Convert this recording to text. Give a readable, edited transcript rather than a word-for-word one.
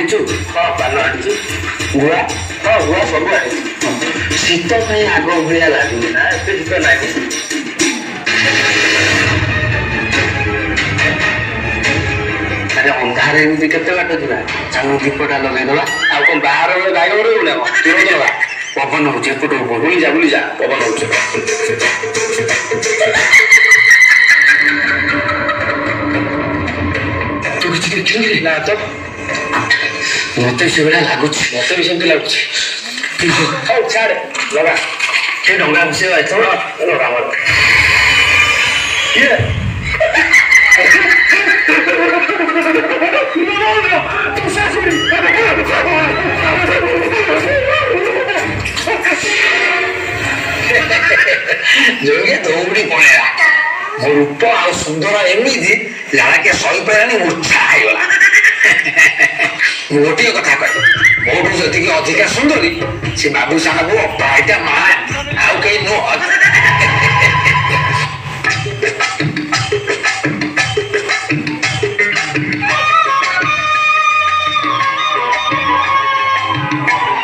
ଆଣିଛୁ? ହଁ ପାନ ଆଣିଛୁ। ଗୁଆ? ହଁ ଗୁଆ ସବୁ ଆଣିଛୁ। ଶୀତ ପାଇଁ ଆଗ ଭଳିଆ ଲାଗୁନି। ନା ଏତେ ଶୀତ ନାହିଁ। ଆରେ ଅନ୍ଧାର ଏମିତି କେତେ ବାଟ ଯିବା? ଚାଲୁ ଦୀପଟା ଲଗେଇଦବା। ଆଉ କଣ ବାହାର ବେଳେ ଗାଈ ରହିବୁ ନା କଣ? ତୁରନ୍ତ ନବା। ପବନ ହଉଛି ଏପଟକୁ ବୁଲି ଯା ପବନ ହଉଛି। ତୁ କିଛି ଦେଖିଲୁ କି? ନା ତ ମତେ ସେଭଳିଆ ଲାଗୁଛି। ମତେ ବି ସେମିତି ଲାଗୁଛି। ହଉ ଛାଡେ ଲଗା। ସେ ଡଙ୍ଗା ବସେଇବା ଏଥର। ଲଗା ଆମର କିଏ? ଯୋଗେ ଦୌଡ଼ି ପଳେଇଲା। ମୋ ରୂପ ଆଉ ସୁନ୍ଦର ଏମିତି ଜାଣକେ ସହିପାରିଲାନି, ମୂର୍ଚ୍ଛା ହେଇଗଲା। ମୁଁ ଗୋଟିଏ କଥା କହିବି, ମୋଠୁ ଯେତିକି ଅଧିକା ସୁନ୍ଦରୀ ସେ ବାବୁ ସାହେବ ଅପା ଏଇଟା ମା, ଆଉ କେହି ନୁହଁ।